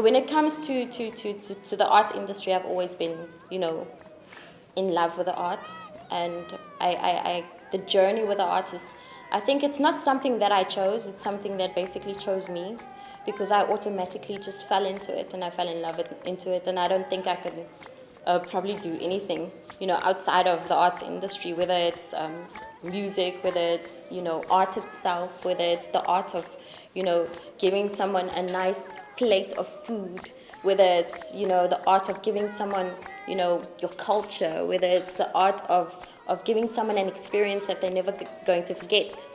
when it comes to the art industry, I've always been, in love with the arts, and the journey with the arts is, I think it's not something that I chose, it's something that basically chose me, because I automatically just fell into it, and I fell in love into it, and I don't think I could probably do anything, outside of the arts industry, whether it's music, whether it's, art itself, whether it's the art of, giving someone a nice plate of food, whether it's, the art of giving someone, your culture, whether it's the art of giving someone an experience that they're never going to forget.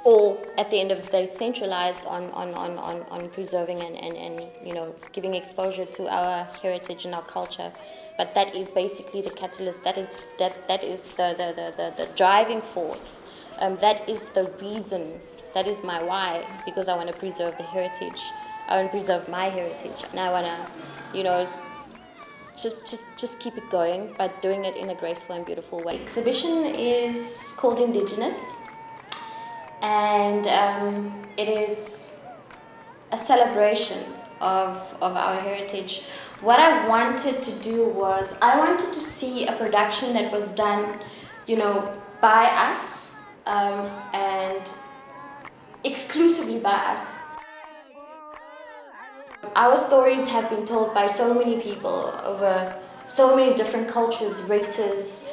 All at the end of the day centralized on preserving and giving exposure to our heritage and our culture. But that is basically the catalyst, that is the driving force, that is the reason, that is my why, because I want to preserve the heritage, I want to preserve my heritage, and I want to just keep it going, but doing it in a graceful and beautiful way. The exhibition is called Indigenous, and it is a celebration of our heritage. What I wanted to do was, I wanted to see a production that was done, by us, and exclusively by us. Our stories have been told by so many people over so many different cultures, races,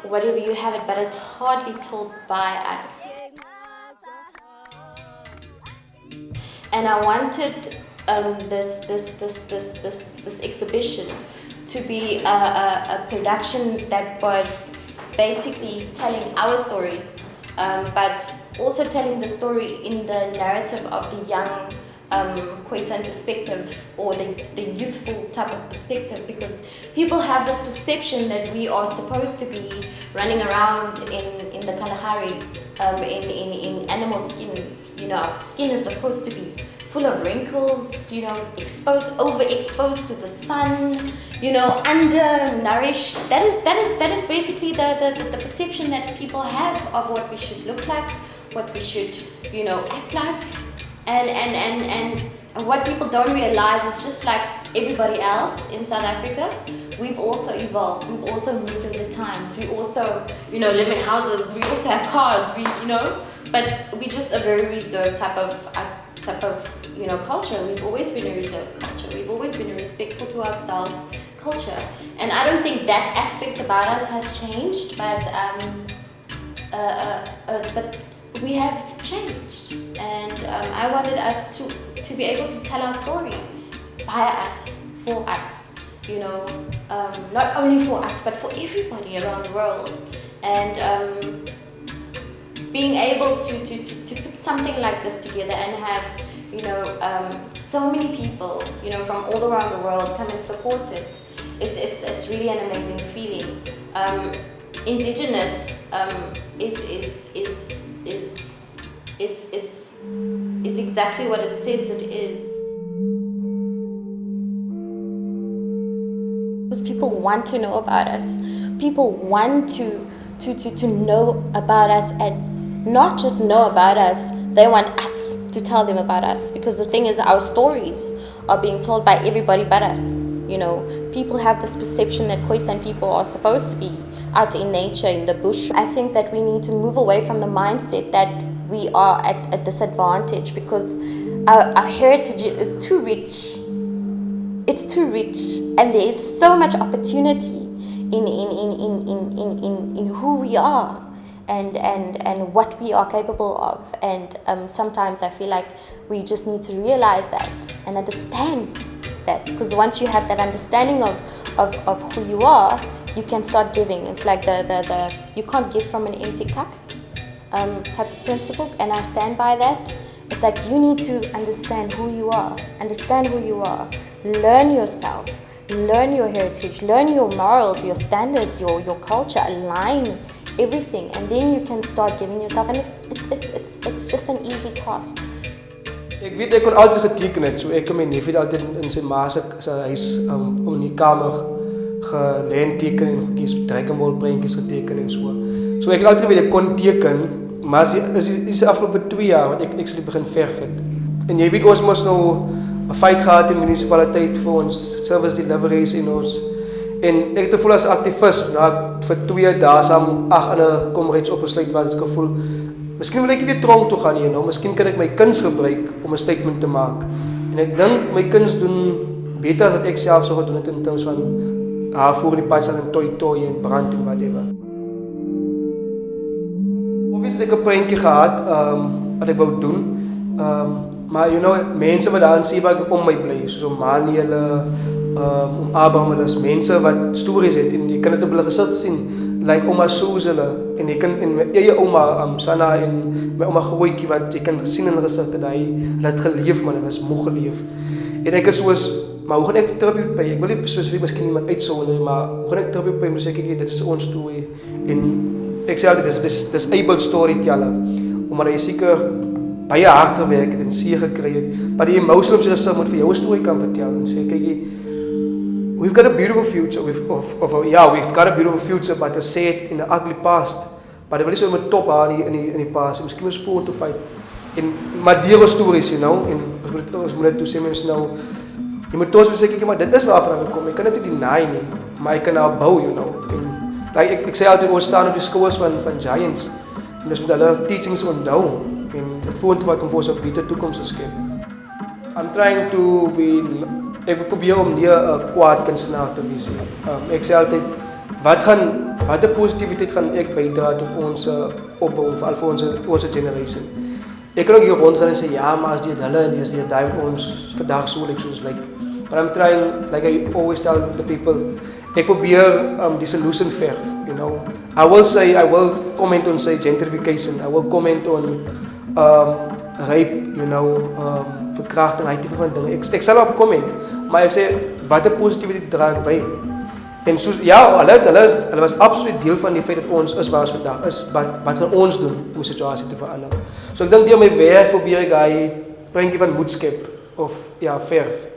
whatever you have it, but it's hardly told by us. And I wanted this exhibition to be a production that was basically telling our story, but also telling the story in the narrative of the young Khoisan perspective, or the youthful type of perspective, because people have this perception that we are supposed to be running around in the Kalahari, in animal skins. Our skin is supposed to be full of wrinkles, overexposed to the sun, undernourished. That is basically the perception that people have of what we should look like, what we should, act like. And what people don't realize is, just like everybody else in South Africa, we've also evolved. We've also moved with the times. We also, live in houses. We also have cars. But we're just a very reserved type of culture. We've always been a reserved culture. We've always been a respectful to ourselves culture. And I don't think that aspect about us has changed. But we have changed, and I wanted us to be able to tell our story by us, for us, not only for us, but for everybody around the world. And being able to put something like this together and have, so many people, from all around the world come and support it, it's really an amazing feeling. Indigenous is exactly what it says it is. Because people want to know about us. People want to know about us, and not just know about us, they want us to tell them about us. Because the thing is, our stories are being told by everybody but us. People have this perception that Khoisan people are supposed to be out in nature, in the bush. I think that we need to move away from the mindset that we are at a disadvantage, because our heritage is too rich. It's too rich, and there is so much opportunity in who we are and what we are capable of. And sometimes I feel like we just need to realize that and understand that, because once you have that understanding of who you are, you can start giving. It's like the you can't give from an empty cup type of principle, and I stand by that. It's like you need to understand who you are, learn yourself, learn your heritage, learn your morals, your standards, your culture, align everything, and then you can start giving yourself, and it's just an easy task. Ek weet ek kon altyd geteken het, so ek en my neef het altyd in sy ma se huis in die kamer gelê teken en goedjies trekkenbol prentjies geteken en so. So ek het altyd wil kon teken, maar is afgelope 2 jaar wat ek actually begin verf het. en jy weet ons mos nou 'n fight gehad in die munisipaliteit vir ons service deliveries en ons en ek het gevoel as aktivis na ek vir 2 dae saam 8 ander comrades opgesluit was, het ek gevoel miskien wil ek weer tronk toe gaan hier nou, miskien kan ek my kuns gebruik om 'n statement te maak. En ek dink my kuns doen beter as wat ek self sou gedoen het in terms van haar voor in die pad staan en toi en brand en whatever. Obviously ek 'n prentjie gehad wat ek wou doen. Maar you know, mense wat daar in Seeberg om my bly, soos Mani hulle, Abraham hulle, is mense wat stories het en jy kan dit op hulle gesigte sien, like oma Soos hulle en jy kan en my eie oma Sana en my oma Khoi wat jy kan sien in hulle gesigte dat hulle het geleef man, hulle is moeg geleef. En ek is soos, maar hoe gaan ek tribute pay? Ek wil nie spesifiek miskien iemand uitsonder, maar hoe gaan ek tribute pay om te sê kyk dit is ons storie en ek sê altyd dis able storyteller omdat jy seker baie hard gewerk het en seer gekry het, maar die emotion op jouself moet vir jou 'n storie kan vertel en sê kyk we've got a beautiful future we've got a beautiful future but to say it in the ugly past, but jy wil nie so met top haar in die past, miskien is voor to fight en maar deel stories you know en ons moet dit toe sê mense nou jy moet toos sê kyk maar dit is waarvan ek kom, ek kan dit nie deny nie, maar ek kan nou bou you know en like ek sê altyd ons staan op die skouers van giants en ons moet hulle teachings onthou en dit voort wat om vir ons 'n beter toekoms te skep. I'm trying to be ek wil probeer om nie 'n kwaad kunstenaar te wees nie. Ek sê altyd watter positiwiteit gaan ek bydra tot ons opbou veral vir ons generation. Ek kan ook hier rondgaan en sê ja, maar as dit hulle en dis die daai ons vandag so like soos like but I'm trying like I always tell the people ek probeer die solution verf, you know. I will comment on say gentrification, I will comment on rape, you know, verkrachting, hy tipe van dinge. Ek sal op comment, maar ek sê watter positiwiteit dra ek by? En soos ja, hulle was absoluut deel van die feit dat ons is waar ons vandag is, wat kan ons doen om die situasie te verander? So ek dink deur my werk probeer ek daai prentjie van moed skep of ja, verf.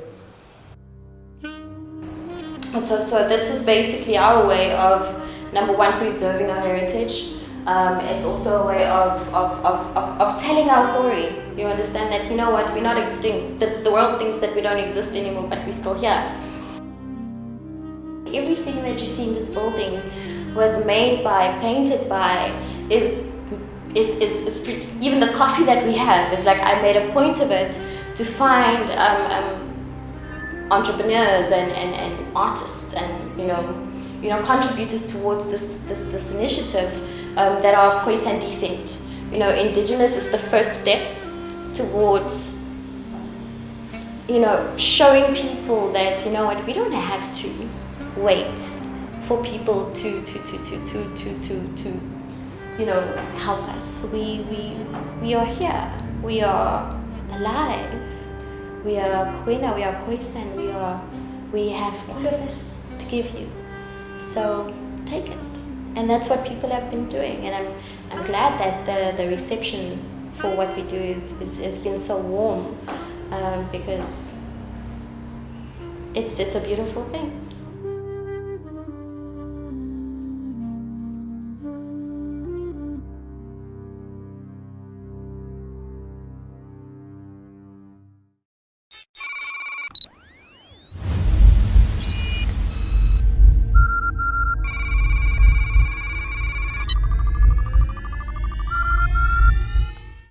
So this is basically our way of number one preserving our heritage. It's also a way of telling our story. You understand that, you know what, we're not extinct. The world thinks that we don't exist anymore, but we're still here. Everything that you see in this building was made by, painted by, is even the coffee that we have is like I made a point of it to find entrepreneurs and artists and you know contributors towards this initiative that are of Khoisan descent. You know, indigenous is the first step towards showing people that, you know what, we don't have to wait for people to help us. We are here. We are alive. We are Koena, we are Khoisan, we have all of this to give you. So take it. And that's what people have been doing. And I'm glad that the reception for what we do has been so warm, because it's a beautiful thing.